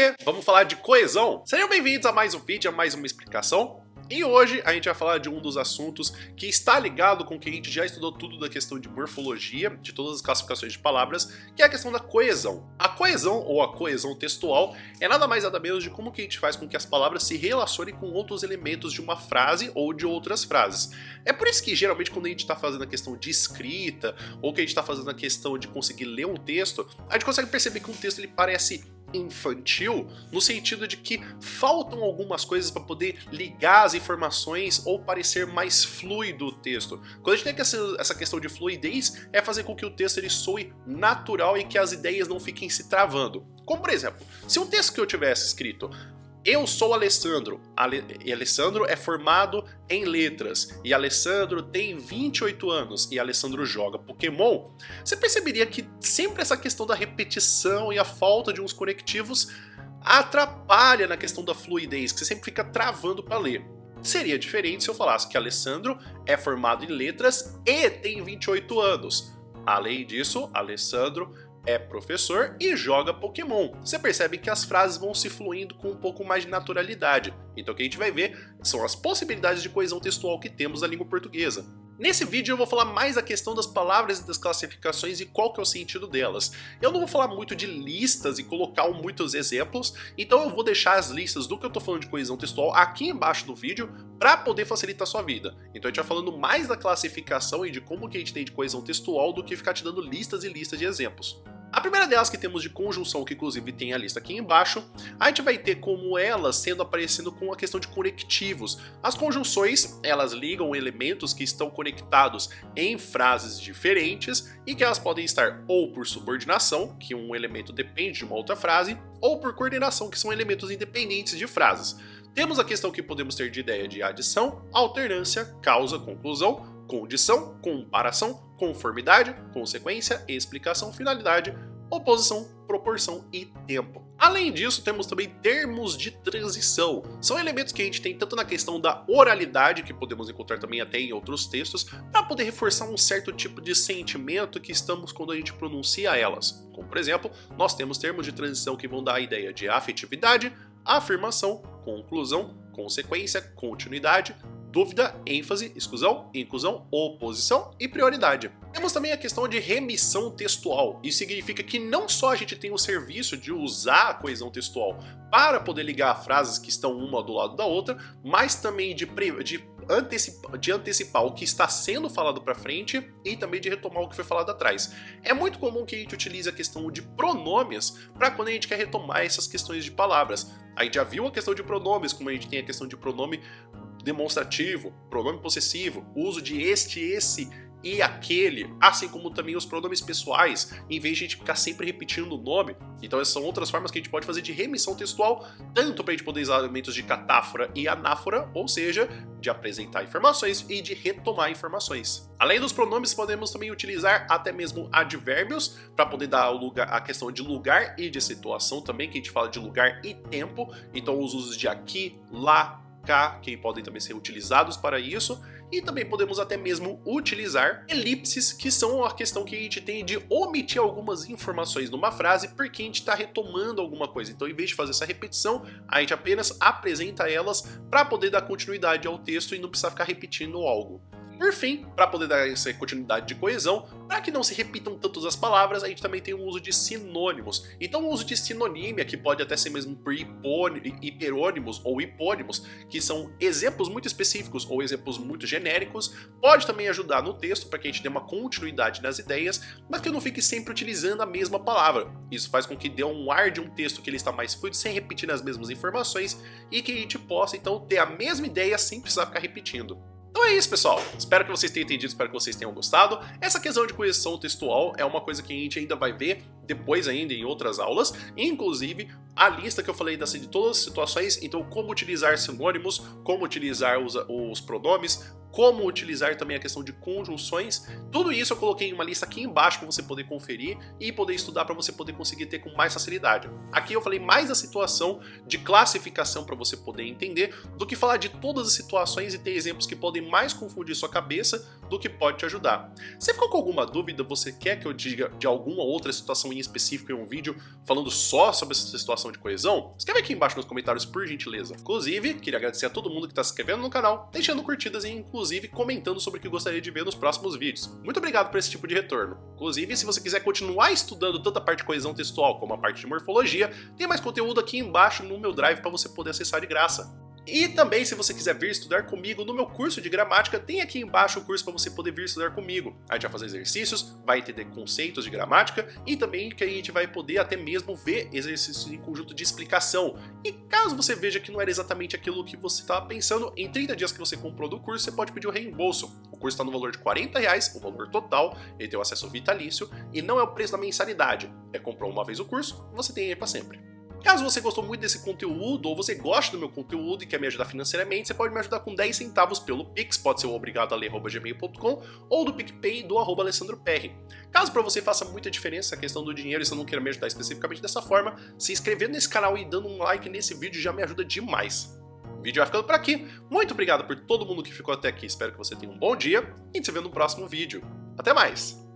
aí, vamos falar de coesão? Sejam bem-vindos a mais um vídeo, a mais uma explicação. E hoje a gente vai falar de um dos assuntos que está ligado com o que a gente já estudou tudo da questão de morfologia, de todas as classificações de palavras, que é a questão da coesão. A coesão, ou a coesão textual, é nada mais nada menos de como que a gente faz com que as palavras se relacionem com outros elementos de uma frase ou de outras frases. É por isso que geralmente quando a gente está fazendo a questão de escrita, ou que a gente está fazendo a questão de conseguir ler um texto, a gente consegue perceber que um texto ele parece infantil, no sentido de que faltam algumas coisas para poder ligar as informações ou parecer mais fluido o texto. Quando a gente tem essa questão de fluidez, é fazer com que o texto ele soe natural e que as ideias não fiquem se travando. Como por exemplo, se um texto que eu tivesse escrito eu sou Alessandro, e Alessandro é formado em letras, e Alessandro tem 28 anos, e Alessandro joga Pokémon, você perceberia que sempre essa questão da repetição e a falta de uns conectivos atrapalha na questão da fluidez, que você sempre fica travando para ler. Seria diferente se eu falasse que Alessandro é formado em letras e tem 28 anos. Além disso, Alessandro é professor e joga Pokémon. Você percebe que as frases vão se fluindo com um pouco mais de naturalidade. Então o que a gente vai ver são as possibilidades de coesão textual que temos na língua portuguesa. Nesse vídeo eu vou falar mais a questão das palavras e das classificações e qual que é o sentido delas. Eu não vou falar muito de listas e colocar muitos exemplos, então eu vou deixar as listas do que eu tô falando de coesão textual aqui embaixo do vídeo para poder facilitar a sua vida. Então a gente vai falando mais da classificação e de como que a gente tem de coesão textual do que ficar te dando listas e listas de exemplos. A primeira delas que temos de conjunção, que inclusive tem a lista aqui embaixo, a gente vai ter como elas sendo aparecendo com a questão de conectivos. As conjunções, elas ligam elementos que estão conectados em frases diferentes e que elas podem estar ou por subordinação, que um elemento depende de uma outra frase, ou por coordenação, que são elementos independentes de frases. Temos a questão que podemos ter de ideia de adição, alternância, causa, conclusão, condição, comparação, conformidade, consequência, explicação, finalidade, oposição, proporção e tempo. Além disso, temos também termos de transição. São elementos que a gente tem tanto na questão da oralidade, que podemos encontrar também até em outros textos, para poder reforçar um certo tipo de sentimento que estamos quando a gente pronuncia elas. Como por exemplo, nós temos termos de transição que vão dar a ideia de afetividade, afirmação, conclusão, consequência, continuidade, dúvida, ênfase, exclusão, inclusão, oposição e prioridade. Temos também a questão de remissão textual. Isso significa que não só a gente tem o serviço de usar a coesão textual para poder ligar frases que estão uma do lado da outra, mas também de antecipar o que está sendo falado para frente e também de retomar o que foi falado atrás. É muito comum que a gente utilize a questão de pronomes para quando a gente quer retomar essas questões de palavras. A gente já viu a questão de pronomes, como a gente tem a questão de pronome demonstrativo, pronome possessivo, uso de este, esse e aquele, assim como também os pronomes pessoais, em vez de a gente ficar sempre repetindo o nome. Então essas são outras formas que a gente pode fazer de remissão textual, tanto para a gente poder usar elementos de catáfora e anáfora, ou seja, de apresentar informações e de retomar informações. Além dos pronomes, podemos também utilizar até mesmo advérbios, para poder dar a questão de lugar e de situação também, que a gente fala de lugar e tempo, então os usos de aqui, lá, cá, que podem também ser utilizados para isso, e também podemos até mesmo utilizar elipses, que são a questão que a gente tem de omitir algumas informações numa frase porque a gente está retomando alguma coisa. Então, em vez de fazer essa repetição, a gente apenas apresenta elas para poder dar continuidade ao texto e não precisar ficar repetindo algo. Por fim, para poder dar essa continuidade de coesão, para que não se repitam tanto as palavras, a gente também tem o uso de sinônimos. Então o uso de sinonímia, que pode até ser mesmo por hiperônimos ou hipônimos, que são exemplos muito específicos ou exemplos muito genéricos, pode também ajudar no texto para que a gente dê uma continuidade nas ideias, mas que eu não fique sempre utilizando a mesma palavra. Isso faz com que dê um ar de um texto que ele está mais fluido, sem repetir as mesmas informações, e que a gente possa então ter a mesma ideia sem precisar ficar repetindo. Então é isso, pessoal. Espero que vocês tenham entendido, espero que vocês tenham gostado. Essa questão de coesão textual é uma coisa que a gente ainda vai ver depois ainda em outras aulas, inclusive a lista que eu falei de todas as situações, então como utilizar sinônimos, como utilizar os pronomes, como utilizar também a questão de conjunções, tudo isso eu coloquei em uma lista aqui embaixo para você poder conferir e poder estudar para você poder conseguir ter com mais facilidade. Aqui eu falei mais da situação de classificação para você poder entender, do que falar de todas as situações e ter exemplos que podem mais confundir sua cabeça do que pode te ajudar. Se ficou com alguma dúvida, você quer que eu diga de alguma outra situação em específico em um vídeo falando só sobre essa situação de coesão? Escreve aqui embaixo nos comentários, por gentileza. Inclusive, queria agradecer a todo mundo que está se inscrevendo no canal, deixando curtidas e inclusive comentando sobre o que gostaria de ver nos próximos vídeos. Muito obrigado por esse tipo de retorno. Inclusive, se você quiser continuar estudando tanto a parte de coesão textual como a parte de morfologia, tem mais conteúdo aqui embaixo no meu Drive para você poder acessar de graça. E também, se você quiser vir estudar comigo no meu curso de gramática, tem aqui embaixo o curso para você poder vir estudar comigo. A gente vai fazer exercícios, vai entender conceitos de gramática e também que a gente vai poder até mesmo ver exercícios em conjunto de explicação. E caso você veja que não era exatamente aquilo que você estava pensando, em 30 dias que você comprou do curso, você pode pedir o reembolso. O curso está no valor de R$40, o valor total, ele tem o acesso vitalício e não é o preço da mensalidade. Comprou uma vez o curso, você tem ele para sempre. Caso você gostou muito desse conteúdo, ou você goste do meu conteúdo e quer me ajudar financeiramente, você pode me ajudar com 10 centavos pelo Pix, pode ser o obrigadoaler@gmail.com, ou do PicPay do @AlessandroPR. Caso para você faça muita diferença a questão do dinheiro e você não queira me ajudar especificamente dessa forma, se inscrevendo nesse canal e dando um like nesse vídeo já me ajuda demais. O vídeo vai ficando por aqui. Muito obrigado por todo mundo que ficou até aqui, espero que você tenha um bom dia e a gente se vê no próximo vídeo. Até mais!